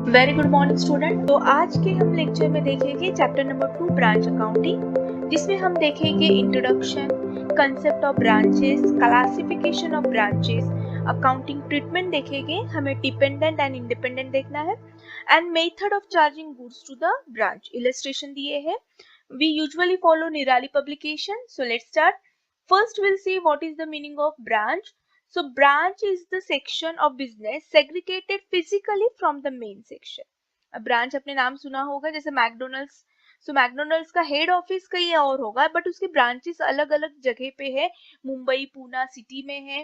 Very good morning student. तो आज के हम लेक्चर में देखेंगे चैप्टर नंबर 2 ब्रांच अकाउंटिंग, जिसमें हम देखेंगे introduction, concept of branches, classification of branches, accounting treatment देखेंगे, हमें डिपेंडेंट एंड इंडिपेंडेंट देखना है, and method of charging goods to the branch. Illustration दिए हैं। We usually follow Nirali publication. So let's start. First we'll see what is the meaning of branch. So branch is the section of business segregated physically from the main section. अब branch अपने नाम सुना होगा, जैसे McDonald's. सो McDonald's का head office कहीं और होगा, बट उसके ब्रांचेस अलग अलग जगह पे है। मुंबई पूना सिटी में है,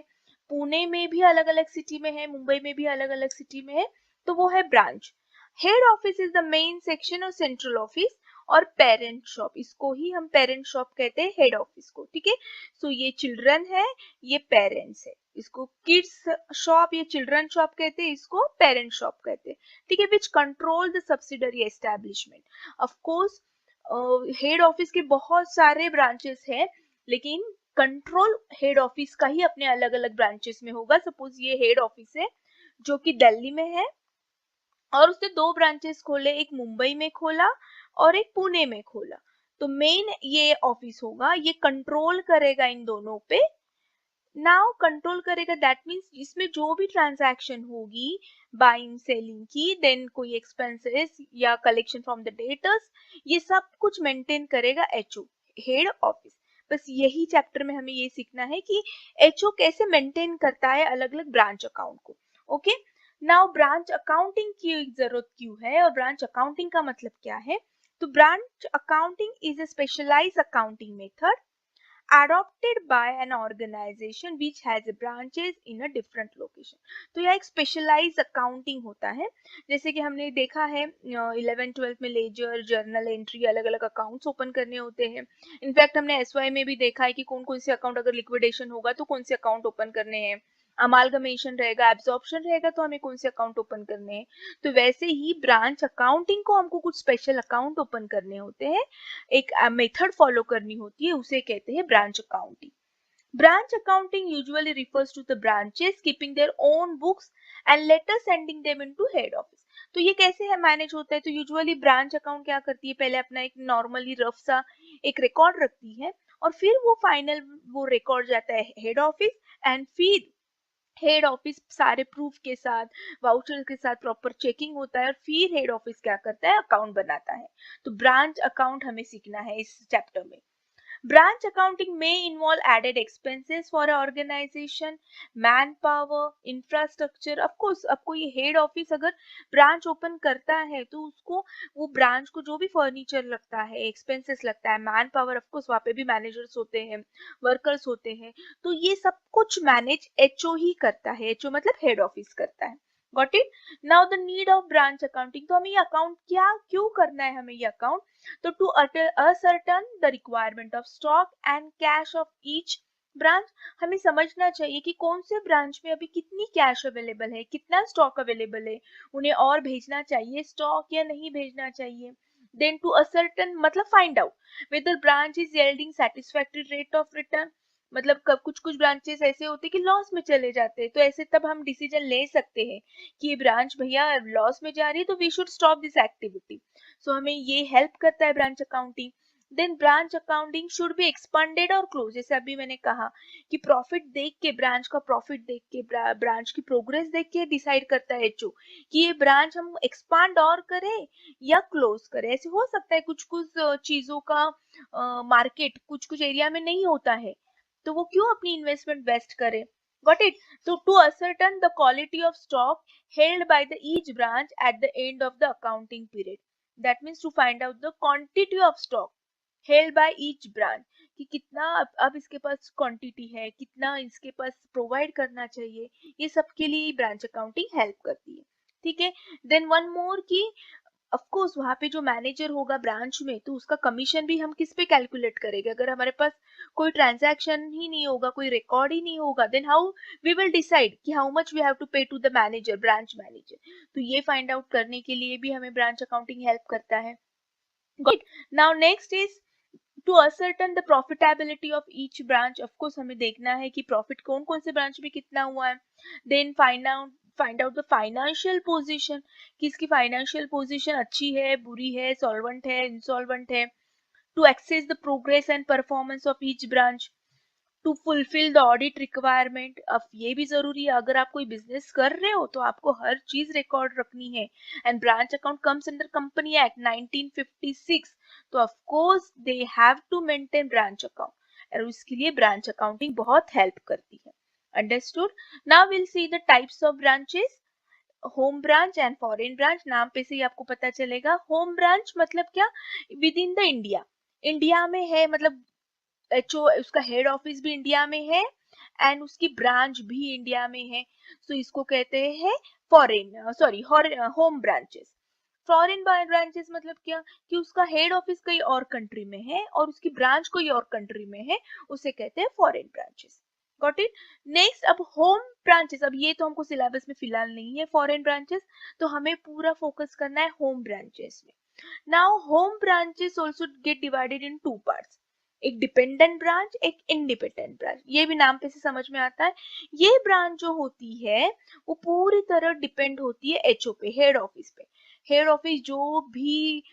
पुणे में भी अलग अलग सिटी में है, मुंबई में भी अलग अलग सिटी में है, तो वो है branch. Head office is the main section और सेंट्रल ऑफिस और पेरेंट शॉप, इसको ही हम पेरेंट शॉप कहते हैं, हेड ऑफिस को। ठीक है। सो ये चिल्ड्रन है, ये पेरेंट्स है, इसको किड्स शॉप या चिल्ड्रन शॉप कहते हैं, इसको पेरेंट शॉप कहते हैं। ठीक है। Which control the subsidiary establishment. Of course head office के बहुत सारे ब्रांचेस हैं, लेकिन कंट्रोल हेड ऑफिस का ही अपने अलग अलग ब्रांचेस में होगा। सपोज ये हेड ऑफिस है जो कि दिल्ली में है, और उसने 2 ब्रांचेस खोले, एक मुंबई में खोला और एक पुणे में खोला। तो मेन ये ऑफिस होगा, ये कंट्रोल करेगा इन दोनों पे। नाउ कंट्रोल करेगा, दैट मीन्स इसमें जो भी ट्रांजैक्शन होगी बाइंग सेलिंग की, देन कोई एक्सपेंसेस या कलेक्शन फ्रॉम द डेटर्स, ये सब कुछ मेंटेन करेगा एचओ, हेड ऑफिस। बस यही चैप्टर में हमें ये सीखना है कि एचओ कैसे मेंटेन करता है अलग अलग ब्रांच अकाउंट को। ओके। नाउ ब्रांच अकाउंटिंग की जरूरत क्यों है और ब्रांच अकाउंटिंग का मतलब क्या है। तो branch accounting is a specialized accounting method adopted by an organization which has branches in a different location। तो यह एक स्पेशलाइज अकाउंटिंग होता है। जैसे कि हमने देखा है 11th-12th में लेजर जर्नल एंट्री अलग अलग अकाउंट्स ओपन करने होते हैं। इनफैक्ट हमने एसवाई में भी देखा है कि कौन कौन से अकाउंट, अगर लिक्विडेशन होगा तो कौन से अकाउंट ओपन करने हैं, अमालगमेशन रहेगा, एब्जॉर्प्शन रहेगा तो हमें कौन से अकाउंट ओपन करने हैं। तो वैसे ही ब्रांच अकाउंटिंग को हमको कुछ स्पेशल अकाउंट ओपन करने होते हैं, एक मेथड फॉलो करनी होती है, उसे कहते हैं branch accounting. Branch accounting usually refers to the branches keeping their own books and later sending them into head office। तो ये कैसे है मैनेज होता है। तो यूजुअली ब्रांच अकाउंट क्या करती है, पहले अपना एक नॉर्मली रफ सा एक रिकॉर्ड रखती है, और फिर वो फाइनल वो रिकॉर्ड जाता है हेड ऑफिस, एंड फिर हेड ऑफिस सारे प्रूफ के साथ, वाउचर के साथ प्रॉपर चेकिंग होता है, और फिर हेड ऑफिस क्या करता है, अकाउंट बनाता है। तो ब्रांच अकाउंट हमें सीखना है इस चैप्टर में। Branch accounting may involve added expenses for an organization, manpower, infrastructure। Of course, अब कोई हेड ऑफिस अगर ब्रांच ओपन करता है तो उसको वो ब्रांच को जो भी फर्नीचर लगता है, एक्सपेंसेस लगता है, मैन पावर, ऑफ कोर्स वहाँ पे भी मैनेजर्स होते हैं, वर्कर्स होते हैं, तो ये सब कुछ मैनेज एचओ ही करता है। एचओ मतलब हेड ऑफिस करता है। Got it. Now the need of branch accounting. तो हमें ये अकाउंट क्या क्यों करना है, हमें ये अकाउंट, तो to ascertain the requirement of stock and cash of each branch. हमें समझना चाहिए कि कौन से ब्रांच में अभी कितनी कैश अवेलेबल है, कितना स्टॉक अवेलेबल है, उन्हें और भेजना चाहिए स्टॉक या नहीं भेजना चाहिए। देन टू ascertain मतलब find out whether branch is yielding satisfactory rate of return। मतलब कब कुछ कुछ ब्रांचेस ऐसे होते हैं कि लॉस में चले जाते हैं, तो ऐसे तब हम डिसीजन ले सकते हैं कि ये ब्रांच भैया लॉस में जा रही है, तो we should stop this activity. So हमें ये हेल्प करता है branch accounting. Then branch accounting should be expanded और क्लोज। जैसे अभी मैंने कहा कि प्रॉफिट देख के, ब्रांच का प्रॉफिट देख के, ब्रांच की प्रोग्रेस देख के डिसाइड करता है एचओ कि ये ब्रांच हम एक्सपांड और करें या क्लोज करें। ऐसे हो सकता है कुछ कुछ चीजों का मार्केट कुछ कुछ एरिया में नहीं होता है, तो वो क्यों अपनी इन्वेस्टमेंट बेस्ट करे। Got it? So to ascertain the quality of stock held by the each branch at the end of the accounting period, that means to find out the quantity of stock held by each branch, कि कितना अब इसके पास quantity है, कितना इसके पास provide करना चाहिए, ये सब के लिए ब्रांच अकाउंटिंग हेल्प करती है। ठीक है। देन वन मोर की ऑफ कोर्स वहां पे जो मैनेजर होगा ब्रांच में, तो उसका कमीशन भी हम किस पे कैलकुलेट करेंगे। अगर हमारे पास कोई ट्रांजैक्शन ही नहीं होगा, कोई रिकॉर्ड ही नहीं होगा, then how we will decide कि how much we have to pay to the manager, branch manager. तो ये फाइंड आउट करने के लिए भी हमें ब्रांच अकाउंटिंग हेल्प करता है। Good. Now next is to ascertain the profitability of each branch। Of course हमें देखना है कि प्रॉफिट कौन कौन से ब्रांच में कितना हुआ है। Then find out the financial position, कि इसकी फाइनेंशियल पोजीशन अच्छी है, बुरी है, सॉल्वेंट है, इंसॉल्वेंट है. To access the progress and performance of each branch, to fulfil the audit requirement. अब ये भी जरूरी है, अगर आप कोई बिजनेस कर रहे हो तो आपको हर चीज रिकॉर्ड रखनी है. And branch account comes under company act 1956, तो of course they have to maintain branch account, और उसके लिए ब्रांच अकाउंटिंग बहुत हेल्प करती है. Understood. Now will see the types of branches. Home branch and foreign branch, नाम पे से ही आपको पता चलेगा. होम ब्रांच मतलब क्या, with in the India, India में है, मतलब जो उसका हेड ऑफिस भी इंडिया में है एंड उसकी ब्रांच भी इंडिया में है. सो इसको कहते हैं foreign, sorry, home branches. Foreign branches मतलब क्या, कि उसका हेड ऑफिस कहीं और कंट्री में है और उसकी ब्रांच कोई और कंट्री में है, उसे कहते हैं foreign branches. Got it. Next, अब होम ब्रांचेस, अब ये तो हमको सिलेबस में फिलहाल नहीं है फॉरेन ब्रांचेस, तो हमें पूरा फोकस करना है होम ब्रांचेस में. Now home branches also get divided in two parts, एक डिपेंडेंट ब्रांच, एक इंडिपेंडेंट ब्रांच. ये भी नाम पे से समझ में आता है. ये ब्रांच जो होती है वो पूरी तरह डिपेंड होती है एचओ पे, हेड ऑफिस पे. हेड ऑफिस जो भी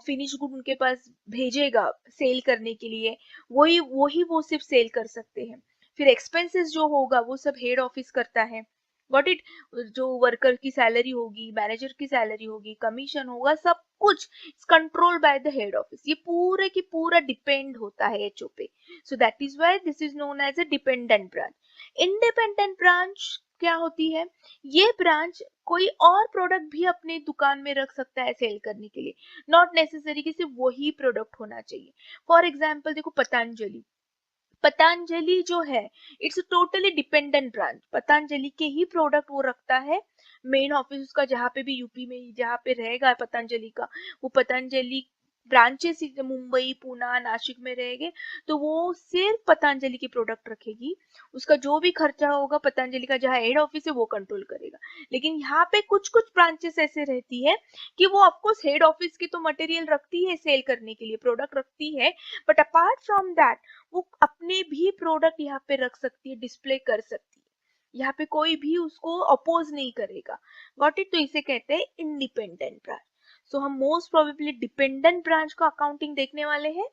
फिनिश गुड उनके पास भेजेगा सेल करने के लिए, वही वही वो सिर्फ सेल कर सकते हैं. फिर एक्सपेंसेस जो होगा वो सब हेड ऑफिस करता है. Got it. जो वर्कर की सैलरी होगी, मैनेजर की सैलरी होगी, कमीशन होगा, सब कुछ control by the head office. ये पूरे की पूरा डिपेंड होता है एचओ पे. So that is why this is known as a dependent branch. Independent branch क्या होती है, ये ब्रांच कोई और प्रोडक्ट भी अपने दुकान में रख सकता है सेल करने के लिए, नॉट नेसेसरी कि सिर्फ वही प्रोडक्ट होना चाहिए. फॉर एग्जाम्पल देखो, पतंजलि, पतंजलि जो है it's totally dependent branch. Patanjali के ही प्रोडक्ट वो रखता है. मेन ऑफिस उसका जहाँ पे भी यूपी में जहाँ पे रहेगा पतंजलि का, वो पतंजलि ब्रांचेस मुंबई, पुणे, नासिक में रहेंगे, तो वो सिर्फ पतंजलि के प्रोडक्ट रखेगी. उसका जो भी खर्चा होगा पतंजलि का जहाँ हेड ऑफिस है वो कंट्रोल करेगा. लेकिन यहाँ पे कुछ कुछ ब्रांचेस ऐसे रहती है कि वो ऑफकोर्स हेड ऑफिस की तो मटेरियल रखती है सेल करने के लिए, प्रोडक्ट रखती है, बट अपार्ट फ्रॉम दैट वो अपने भी प्रोडक्ट यहाँ पे रख सकती है, डिस्प्ले कर सकती है. यहाँ पे कोई भी उसको अपोज नहीं करेगा. Got it. तो इसे कहते हैं इंडिपेंडेंट ब्रांच. सो हम मोस्ट प्रोबेबली डिपेंडेंट ब्रांच का अकाउंटिंग देखने वाले हैं.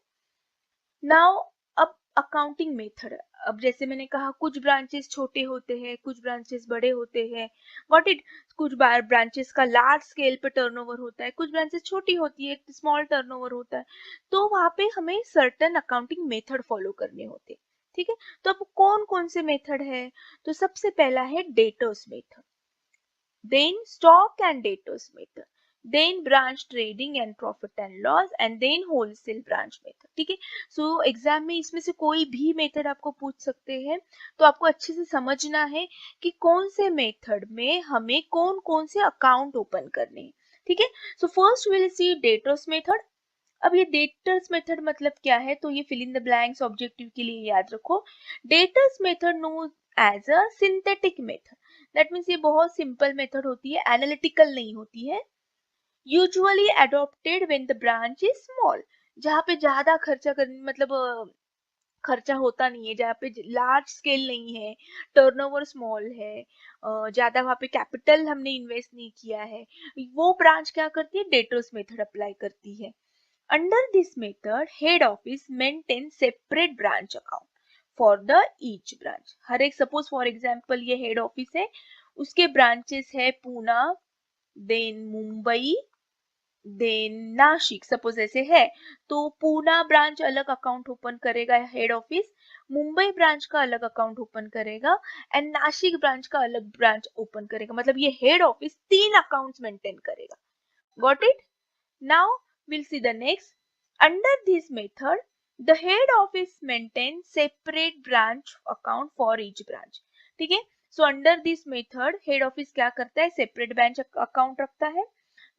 नाउ अब अकाउंटिंग मेथड. अब जैसे मैंने कहा कुछ ब्रांचेस छोटे होते हैं, कुछ ब्रांचेस बड़े होते हैं. What it. कुछ बार ब्रांचेस का लार्ज स्केल पे टर्नओवर होता है, कुछ ब्रांचेस छोटी होती है, स्मॉल टर्नओवर होता है. तो वहां पे हमें सर्टेन अकाउंटिंग मेथड फॉलो करने होते हैं. ठीक है. तो अब कौन कौन से मेथड है, तो सबसे पहला है debtors method, then stock and debtors method, then branch trading and profit and loss, and then wholesale branch method. ठीक है. सो एग्जाम में इसमें से कोई भी मेथड आपको पूछ सकते हैं, तो आपको अच्छे से समझना है कि कौन से मेथड में हमें कौन कौन से अकाउंट ओपन करने हैं. ठीक है. So first will see debtors method. अब ये डेटर्स मेथड मतलब क्या है, तो ये fill in the blanks objective के लिए याद रखो. Debtors method known as a synthetic method. That means ये बहुत सिंपल मेथड होती है, एनालिटिकल नहीं होती है. Usually adopted when the branch is small, जहाँ पे ज्यादा खर्चा करने मतलब खर्चा होता नहीं है, जहाँ पे लार्ज स्केल नहीं है, टर्नओवर स्मॉल है, ज्यादा वहाँ पे कैपिटल हमने इन्वेस्ट नहीं किया है, वो ब्रांच क्या करती है, डेटर्स मेथड अप्लाई करती है. Under this method head office maintain separate branch account for the each branch. हर एक, सपोज फॉर एग्जांपल ये हेड ऑफिस है, उसके ब्रांचेस है Poona, then Mumbai, then Nashik, suppose ऐसे है, तो पूना ब्रांच अलग अकाउंट ओपन करेगा हेड ऑफिस, मुंबई ब्रांच का अलग अकाउंट ओपन करेगा, एंड नासिक ब्रांच का अलग ब्रांच ओपन करेगा. मतलब ये हेड ऑफिस 3 अकाउंट्स मेंटेन करेगा. Got it. Now we'll see the next. Under this method, the head office maintains separate branch account for each branch. ठीक है. So under this method, head office क्या करता है, separate branch account रखता है.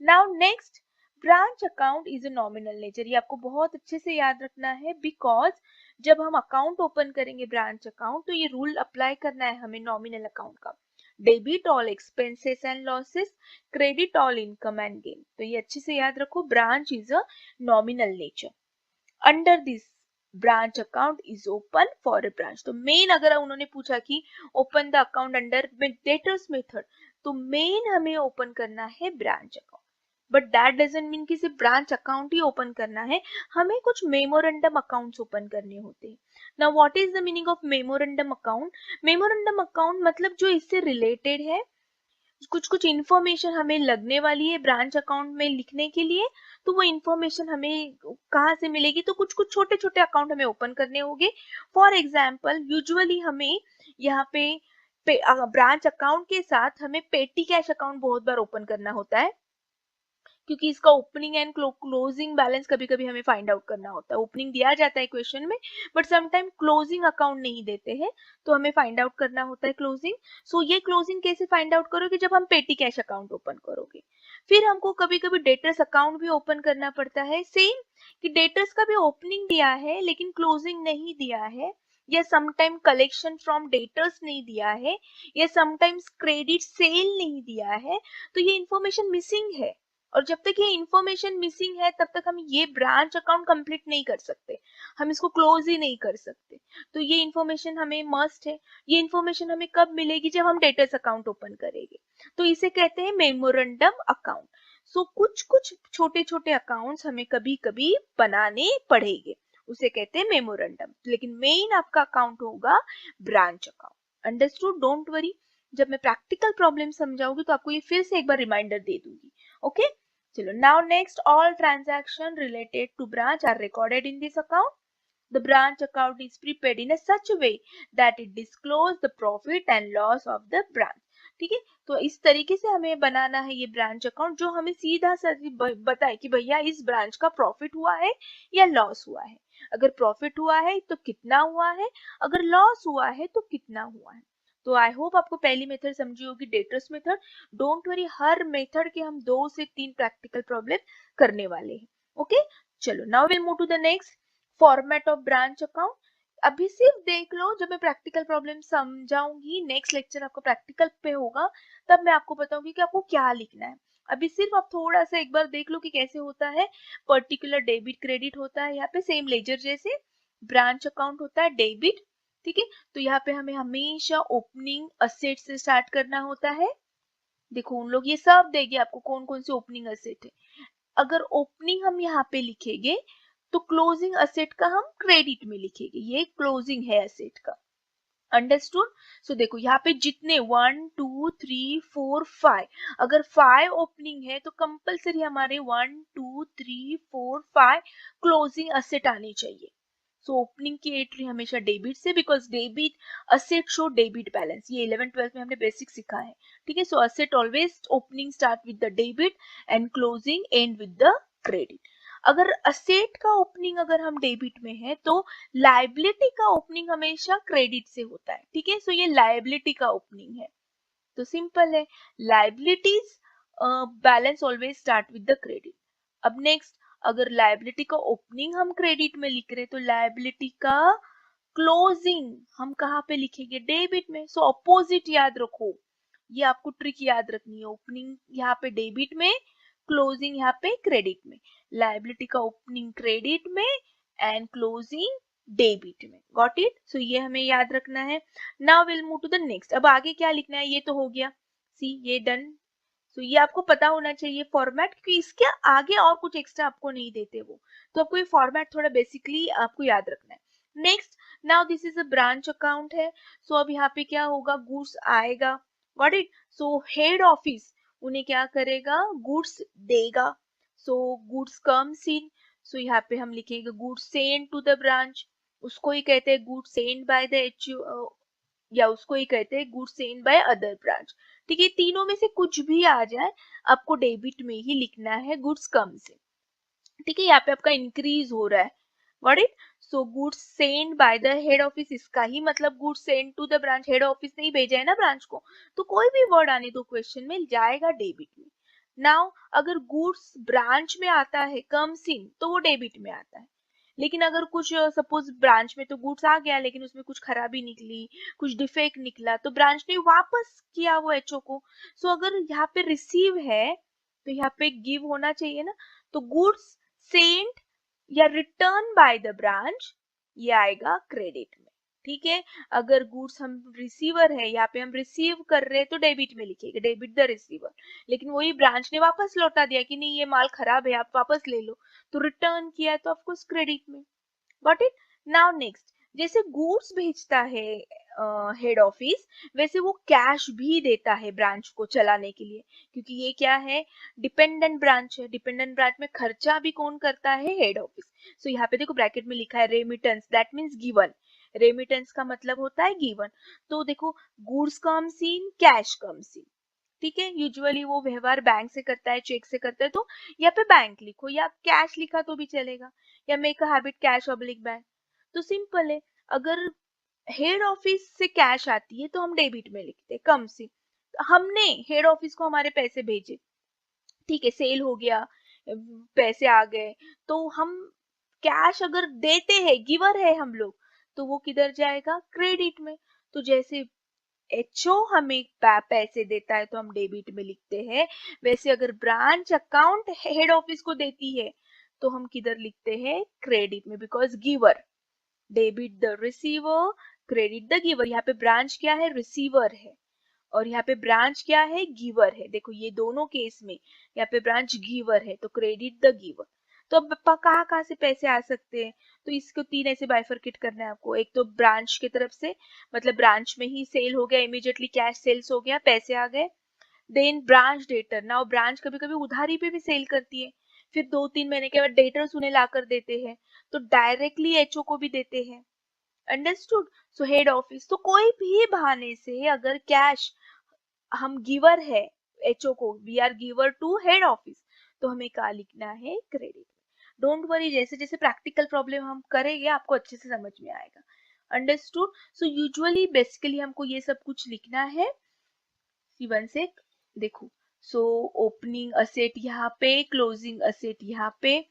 Now next, branch account is a nominal nature. ये आपको बहुत अच्छे से याद रखना है, because जब हम अकाउंट ओपन करेंगे ब्रांच अकाउंट, तो ये रूल अप्लाई करना है हमें नॉमिनल अकाउंट का. Debit all expenses and losses, credit all income and gain. तो ये अच्छे से याद रखो, branch is a nominal nature. Under this branch account is open for a branch. तो मेन अगर उन्होंने पूछा कि open the account under debtors method, तो मेन हमें ओपन करना है branch account, but that doesn't mean कि सिर्फ ब्रांच अकाउंट ही ओपन करना है, हमें कुछ मेमोरेंडम अकाउंट्स ओपन करने होते हैं। Now what is the meaning of memorandum account? Memorandum account मतलब जो इससे रिलेटेड है, कुछ कुछ इन्फॉर्मेशन हमें लगने वाली है ब्रांच अकाउंट में लिखने के लिए, तो वो इन्फॉर्मेशन हमें कहाँ से मिलेगी? तो कुछ कुछ छोटे छोटे अकाउंट हमें ओपन करने होंगे। फॉर एग्जाम्पल यूजुअली हमें यहाँ पे ब्रांच अकाउंट के साथ हमें पेटी कैश अकाउंट बहुत बार ओपन करना होता है, क्योंकि इसका ओपनिंग एंड क्लोजिंग बैलेंस कभी कभी हमें फाइंड आउट करना होता है। ओपनिंग दिया जाता है क्वेश्चन में, बट समटाइम क्लोजिंग अकाउंट नहीं देते हैं, तो हमें फाइंड आउट करना होता है क्लोजिंग। सो ये क्लोजिंग कैसे फाइंड आउट करोगे? जब हम पेटी कैश अकाउंट ओपन करोगे। फिर हमको कभी कभी डेटर्स अकाउंट भी ओपन करना पड़ता है, सेम कि डेटर्स का भी ओपनिंग दिया है लेकिन क्लोजिंग नहीं दिया है, या समटाइम कलेक्शन फ्रॉम डेटर्स नहीं दिया है, या समटाइम्स क्रेडिट सेल नहीं दिया है, तो ये इंफॉर्मेशन मिसिंग है। और जब तक ये इंफॉर्मेशन मिसिंग है तब तक हम ये ब्रांच अकाउंट कंप्लीट नहीं कर सकते, हम इसको क्लोज ही नहीं कर सकते। तो ये इंफॉर्मेशन हमें मस्ट है। ये इंफॉर्मेशन हमें कब मिलेगी? जब हम डेटर्स अकाउंट ओपन करेंगे, तो इसे कहते हैं मेमोरेंडम अकाउंट। सो कुछ कुछ छोटे छोटे अकाउंट्स हमें कभी कभी बनाने पड़ेंगे, उसे कहते हैं मेमोरेंडम, लेकिन मेन आपका अकाउंट होगा branch account. Understood? Don't worry, जब मैं प्रैक्टिकल प्रॉब्लम समझाऊंगी तो आपको ये फिर से एक बार रिमाइंडर दे दूंगी। ओके, चलो now next, all transaction related to branch are recorded in this account. The branch account is prepared in a such a way that it disclose the profit and loss of the branch. ठीक है, तो इस तरीके से हमें बनाना है ये branch account, जो हमें सीधा बताए कि भैया इस ब्रांच का प्रॉफिट हुआ है या लॉस हुआ है। अगर प्रॉफिट हुआ है तो कितना हुआ है, अगर लॉस हुआ है तो कितना हुआ है। तो आई होप आपको पहली मेथड समझी होगी, debtors method. Don't worry, her method के हम 2 से 3 प्रैक्टिकल प्रॉब्लम करने वाले हैं। ओके, चलो now will move to the next, format of branch account. अभी सिर्फ देख लो, जब मैं प्रैक्टिकल प्रॉब्लम समझाऊंगी, नेक्स्ट लेक्चर आपको प्रैक्टिकल पे होगा, तब मैं आपको बताऊंगी कि आपको क्या लिखना है। अभी सिर्फ आप थोड़ा सा एक बार देख लो कि कैसे होता है। पर्टिकुलर डेबिट क्रेडिट होता है यहाँ पे, सेम लेजर जैसे ब्रांच अकाउंट होता है डेबिट। ठीक है, तो यहाँ पे हमें हमेशा ओपनिंग असेट से स्टार्ट करना होता है। देखो उन लोग ये सब देंगे आपको कौन कौन से ओपनिंग असेट है। अगर ओपनिंग हम यहाँ पे लिखेंगे तो क्लोजिंग असेट का हम क्रेडिट में लिखेंगे, ये क्लोजिंग है असेट का। अंडरस्टूड? सो देखो यहाँ पे जितने 1 2 3 4 5, अगर 5 ओपनिंग है तो कंपलसरी हमारे 1 2 3 4 5 क्लोजिंग असेट आनी चाहिए। सो ओपनिंग की एंट्री हमेशा डेबिट से, because debit asset show debit balance, ये 11th-12th में हमने बेसिक सीखा है। ठीक है, so asset always opening start with the debit and closing end with the credit. अगर असेट का ओपनिंग अगर हम डेबिट में है तो लायबिलिटी का ओपनिंग हमेशा क्रेडिट से होता है। ठीक है, सो ये लायबिलिटी का ओपनिंग है, तो सिंपल है, liabilities balance always start with the credit. अब नेक्स्ट, अगर लायबिलिटी का ओपनिंग हम क्रेडिट में लिख रहे तो लायबिलिटी का क्लोजिंग हम कहाँ पे लिखेंगे? डेबिट में। सो अपोजिट याद रखो, ये आपको ट्रिक याद रखनी है। ओपनिंग यहाँ पे डेबिट में, क्लोजिंग यहाँ पे क्रेडिट में। लायबिलिटी का ओपनिंग क्रेडिट में एंड क्लोजिंग डेबिट में। Got it? सो ये हमें याद रखना है। Now will move to the next. अब आगे क्या लिखना है? ये तो हो गया, सी ये डन। सो ये आपको पता होना चाहिए फॉर्मेट, क्योंकि इसके आगे और कुछ एक्स्ट्रा आपको नहीं देते वो, तो आपको ये फॉर्मेट थोड़ा बेसिकली आपको याद रखना है। Next, now this is a branch account है। सो अब यहाँ पे क्या होगा? गुड्स आएगा। Got it? So head office उन्हें क्या करेगा? गुड्स देगा। सो गुड्स कम्स इन, सो यहाँ पे हम लिखेंगे goods send to the branch, उसको ही कहते हैं goods send by the HU, या उसको ही कहते हैं goods send by other branch. ठीक है, तीनों में से कुछ भी आ जाए आपको डेबिट में ही लिखना है गुड्स कम से। ठीक है, यहाँ पे आपका इंक्रीज हो रहा है। Got it? So goods send by the head office, इसका ही मतलब goods send to the branch, head office ने ही भेजा है ना ब्रांच को, तो कोई भी वर्ड आने दो क्वेश्चन में जाएगा डेबिट में। नाउ अगर गुड्स ब्रांच में आता है कम्स इन, तो वो डेबिट में आता है। लेकिन अगर कुछ सपोज ब्रांच में तो गुड्स आ गया लेकिन उसमें कुछ खराबी निकली, कुछ डिफेक्ट निकला, तो ब्रांच ने वापस किया वो एचओ को। सो अगर यहाँ पे रिसीव है तो यहाँ पे गिव होना चाहिए ना, तो गुड्स सेंड या रिटर्न बाय द ब्रांच, ये आएगा क्रेडिट में। ठीक है। अगर गुड्स हम रिसीवर है, यहाँ पे हम रिसीव कर रहे हैं तो डेबिट में लिखेंगे, डेबिट द रिसीवर। लेकिन वही ब्रांच ने वापस लौटा दिया कि नहीं ये माल खराब है, आप वापस ले लो, तो रिटर्न किया तो ऑफकोर्स क्रेडिट में। Got it. नाउ नेक्स्ट, जैसे गुड्स भेजता है हेड ऑफिस, वैसे वो कैश भी देता है ब्रांच को चलाने के लिए, क्योंकि ये क्या है, डिपेंडेंट ब्रांच है। डिपेंडेंट ब्रांच में खर्चा भी कौन करता है, हेड ऑफिस। सो यहाँ पे देखो ब्रैकेट में लिखा है remittance, that means given. Remittance का मतलब होता है गिवन। तो देखो goods comes in, cash comes in, ठीक है। यूजुअली वो व्यवहार बैंक से करता है, चेक से करता है, तो यहाँ पे बैंक लिखो या कैश लिखा तो भी चलेगा, या make a habit cash oblique bank. तो सिंपल है। अगर हेड ऑफिस से कैश आती है तो हम डेबिट में लिखते हैं, कम से। हमने हेड ऑफिस को हमारे पैसे भेजे, ठीक है, सेल हो गया, पैसे आ गए, तो हम कैश अगर देते हैं, गिवर है हम लोग, तो वो किधर जाएगा, क्रेडिट में। तो जैसे एचओ हमें पैसे देता है तो हम डेबिट में लिखते हैं, वैसे अगर ब्रांच अकाउंट हेड ऑफिस को देती है तो हम किधर लिखते हैं, क्रेडिट में, because giver, debit the receiver, credit the giver. यहाँ पे ब्रांच क्या है, रिसीवर है, और यहाँ पे ब्रांच क्या है, गिवर है। देखो ये दोनों केस में यहाँ पे ब्रांच गिवर है तो क्रेडिट द गिवर। तो अब कहाँ कहाँ से पैसे आ सकते हैं, तो इसको तीन ऐसे बाइफरकेट करना है आपको। एक तो ब्रांच की तरफ से, मतलब ब्रांच में ही सेल हो गया, इमीडिएटली कैश सेल्स हो गया, पैसे आ गए। Then branch debtor, now branch कभी कभी उधारी पे भी सेल करती है, फिर 2-3 महीने के बाद डेटर्स उन्हें ला कर देते हैं, तो डायरेक्टली एचओ को भी देते हैं। अंडरस्टूड। सो हेड ऑफिस, तो कोई भी बहाने से अगर कैश हम गिवर है एचओ को, we are giver to head office, तो हमें क्या लिखना है, क्रेडिट। डोंट वरी, जैसे जैसे प्रैक्टिकल प्रॉब्लम हम करेंगे आपको अच्छे से समझ में आएगा। अंडरस्टूड। सो यूजुअली बेसिकली हमको ये सब कुछ लिखना है। सी1 से देखो, सो ओपनिंग असेट यहाँ पे, क्लोजिंग असेट यहाँ पे,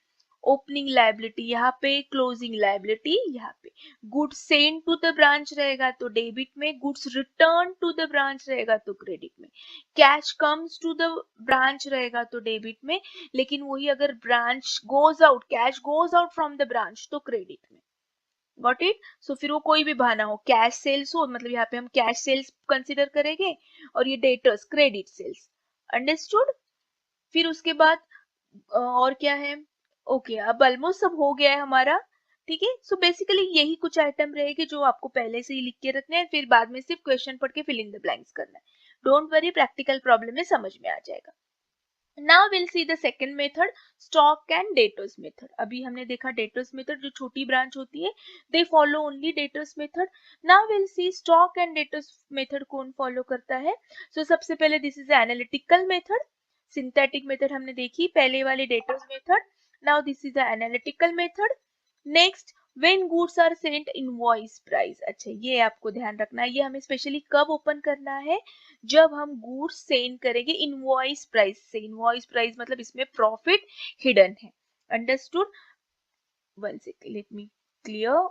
ओपनिंग लायबिलिटी यहाँ पे, क्लोजिंग लायबिलिटी यहाँ पे। Goods send to the branch रहेगा तो डेबिट में, goods return to the branch रहेगा तो क्रेडिट में, cash comes to the branch रहेगा तो डेबिट में, लेकिन वही अगर branch goes out, cash goes out from the branch तो क्रेडिट में। Got it. सो फिर वो कोई भी बहाना हो, कैश सेल्स हो, मतलब यहाँ पे हम कैश सेल्स कंसिडर करेंगे, और ये डेटर्स क्रेडिट सेल्स। अंडरस्टूड। फिर उसके बाद और क्या है, ओके अब ऑलमोस्ट सब हो गया है हमारा, ठीक है। सो बेसिकली यही कुछ आइटम रहेंगे जो आपको पहले से ही लिख के रखने हैं, फिर बाद में सिर्फ क्वेश्चन पढ़ के फिल इन द ब्लैंक्स करना है। डोंट वरी, प्रैक्टिकल प्रॉब्लम में समझ में आ जाएगा। Now we'll see the second method, stock and debtors method. अभी हमने देखा debtors method, जो छोटी ब्रांच होती है they follow only debtors method. Now we'll see stock and debtors method कौन follow करता है. So सबसे पहले this is the analytical method, synthetic method हमने देखी पहले वाली debtors method. Now this is the analytical method. Next, when goods are sent invoice price. अच्छा ये आपको ध्यान रखना है, ये हमें स्पेशली कब ओपन करना है, जब हम गुड्स सेंड करेंगे इनवॉइस प्राइस से। इनवॉइस प्राइस मतलब इसमें प्रॉफिट हिडन है। Understood. One second, let me clear.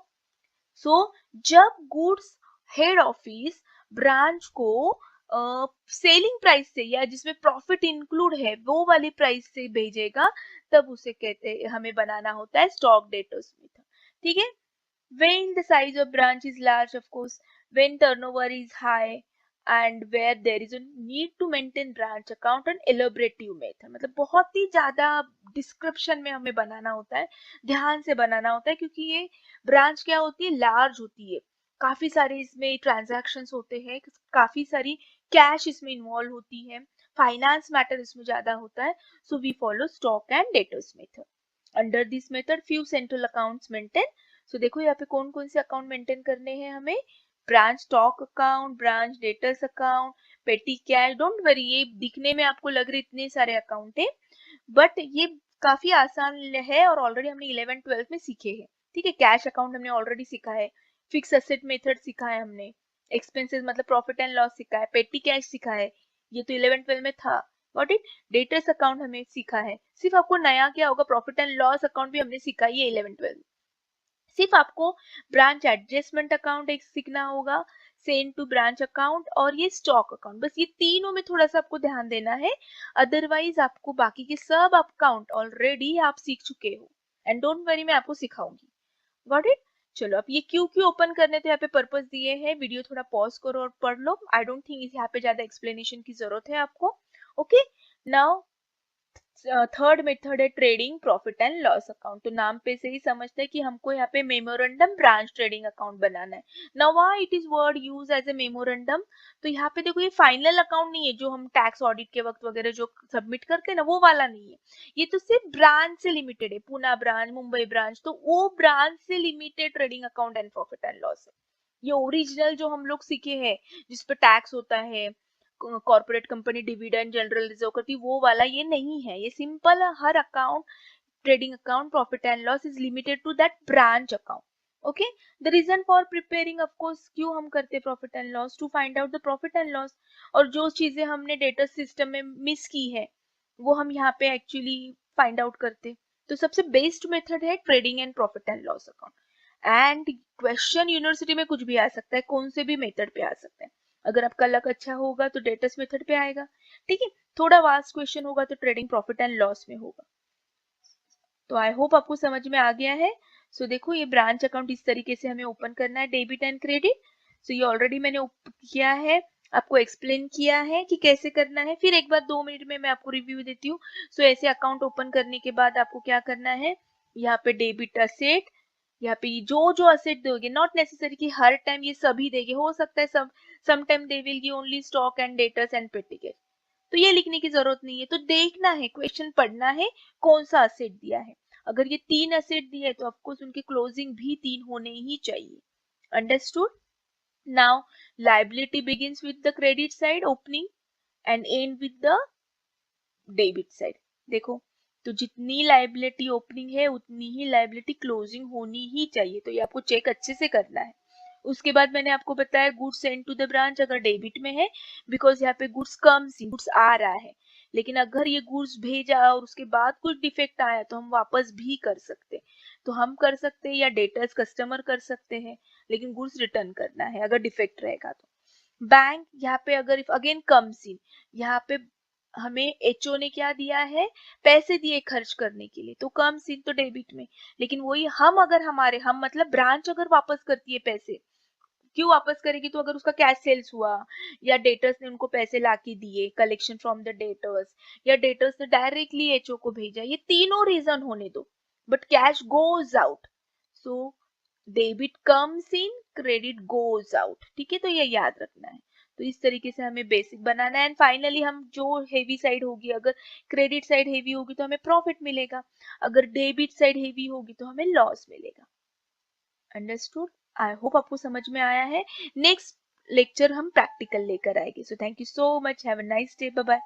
So जब गुड्स हेड ऑफिस ब्रांच को सेलिंग प्राइस से, या जिसमें प्रॉफिट इंक्लूड है वो वाली प्राइस से भेजेगा, तब उसे कहते हैं, हमें बनाना होता है स्टॉक डेटर्स मेथड, ठीक है। When the size of branch is large, of course, when turnover is high, and where there is a need to maintain branch account and elaborative method, मतलब बहुत ही ज्यादा डिस्क्रिप्शन में हमें बनाना होता है, ध्यान से बनाना होता है, क्योंकि ये ब्रांच क्या होती है, लार्ज होती है, काफी सारे इसमें ट्रांजैक्शंस होते हैं, काफी सारी कैश इसमें इन्वॉल्व होती है, फाइनेंस मैटर इसमें ज्यादा होता है। So we follow stock and debtors method. Under this method few central accounts maintain. So देखो यहाँ पे कौन कौन से अकाउंट मेंटेन करने हैं हमें, branch stock account, branch debtors account, पेटी कैश। डोंट वरी, ये दिखने में आपको लग रहे इतने सारे अकाउंट है, बट ये काफी आसान है और ऑलरेडी हमने 11th-12th में सीखे हैं, ठीक है। कैश अकाउंट हमने ऑलरेडी सीखा है, फिक्स असेट मेथड सीखा है हमने, एक्सपेंसेस मतलब प्रॉफिट एंड लॉस सीखा है, पेटी कैश सीखा है, ये तो 11th-12th में था। Got it. डेटर्स अकाउंट हमें सीखा है, सिर्फ आपको नया क्या होगा, प्रॉफिट एंड लॉस अकाउंट भी हमने सीखा है ये 11th-12th। सिर्फ आपको ब्रांच एडजस्टमेंट अकाउंट एक सीखना होगा, सेंड टू ब्रांच अकाउंट, और ये स्टॉक अकाउंट, बस ये तीनों में थोड़ा सा आपको ध्यान देना है। अदरवाइज आपको बाकी के सब अकाउंट ऑलरेडी आप सीख चुके हो, एंड डोंट वरी मैं आपको सिखाऊंगी। Got it. चलो अब ये क्यों क्यों ओपन करने तो यहाँ पे पर्पस दिए हैं, वीडियो थोड़ा पॉज करो और पढ़ लो। आई डोंट थिंक यहाँ पे ज्यादा एक्सप्लेनेशन की जरूरत है आपको। ओके, नाउ थर्ड मेथड है trading profit and loss account. तो नाम पे से ही समझते हैं कि हमको यहाँ पे मेमोरेंडम ब्रांच ट्रेडिंग अकाउंट बनाना है। Now why it is word use as a memorandum, तो यहाँ पे देखो ये फाइनल अकाउंट नहीं है जो हम टैक्स ऑडिट के वक्त वगैरह जो सबमिट करते हैं ना, वो वाला नहीं है। ये तो सिर्फ ब्रांच से लिमिटेड है, पुणे ब्रांच, मुंबई ब्रांच, तो वो ब्रांच से limited trading account and profit and loss है। ये ओरिजिनल जो हम लोग सीखे हैं जिसपे टैक्स होता है, corporate company dividend general reserve करती, वो वाला ये नहीं है। ये सिंपल हर account, trading account profit and loss is limited to that branch account. Okay, the reason for preparing, of course क्यों हम करते हैं profit and loss, to find out the profit and loss. और जो चीजें हमने डेटा सिस्टम में miss की है वो हम यहाँ पे एक्चुअली फाइंड आउट करते। तो सबसे बेस्ट मेथड है trading and profit and loss account. And question university में कुछ भी आ सकता है, कौन से भी मेथड पे आ सकता है। अगर आपका लक अच्छा होगा तो डेटस मेथड पे आएगा, ठीक है। थोड़ा वास्ट क्वेश्चन होगा तो ट्रेडिंग प्रॉफिट एंड लॉस में होगा। तो आई होप आपको समझ में आ गया है। सो देखो ये ब्रांच अकाउंट इस तरीके से हमें ओपन करना है, डेबिट एंड क्रेडिट। सो ये ऑलरेडी मैंने किया है, आपको एक्सप्लेन किया है कि कैसे करना है। फिर एक बार 2 मिनट में मैं आपको रिव्यू देती हूँ। सो ऐसे अकाउंट ओपन करने के बाद आपको क्या करना है, यहाँ पे डेबिट असेट, यहाँ पे जो जो असेट दोगे, नॉट नेसेसरी कि हर टाइम ये सभी देंगे, हो सकता है some time they will give only stock and debtors and paid ticket, तो ये लिखने की जरूरत नहीं है। तो देखना है, क्वेश्चन पढ़ना है कौन सा असेट दिया है। अगर ये 3 असेट दिए तो ऑफकोर्स उनके क्लोजिंग भी 3 होने ही चाहिए। Understood. Now liability begins with the credit side opening and and with the debit side. देखो, तो जितनी लाइबिलिटी ओपनिंग है उतनी ही लाइबिलिटी क्लोजिंग होनी ही चाहिए, तो ये आपको चेक अच्छे से करना है। उसके बाद मैंने आपको बताया goods send to the branch अगर डेबिट में है, बिकॉज यहाँ पे गुड्स गुड्स आ रहा है। लेकिन अगर ये गुड्स भेजा और उसके बाद कुछ डिफेक्ट आया तो हम वापस भी कर सकते, तो हम कर सकते हैं या डेटर्स कस्टमर कर सकते हैं, लेकिन गुड्स रिटर्न करना है अगर डिफेक्ट रहेगा तो। बैंक यहाँ पे अगर अगेन कम्स इन, यहाँ पे हमें एचओ ने क्या दिया है, पैसे दिए खर्च करने के लिए, तो कम्स इन तो डेबिट में। लेकिन वही हम अगर हम मतलब ब्रांच अगर वापस करती है पैसे, क्यों वापस करेगी, तो अगर उसका कैश सेल्स हुआ या डेटर्स ने उनको पैसे लाके दिए, कलेक्शन फ्रॉम द डेटर्स, या डेटर्स ने डायरेक्टली एचओ को भेजा, ये तीनों रीजन होने दो, but cash goes out. So debit comes in, credit goes out, ठीक है। तो ये याद रखना है। तो इस तरीके से हमें बेसिक बनाना है। एंड फाइनली हम जो हेवी साइड होगी, अगर क्रेडिट साइड हेवी होगी तो हमें प्रॉफिट मिलेगा, अगर डेबिट साइड हेवी होगी तो हमें लॉस मिलेगा। अंडरस्टूड। आई होप आपको समझ में आया है। नेक्स्ट लेक्चर हम प्रैक्टिकल लेकर आएंगे। So thank you so much, have a nice day, bye bye.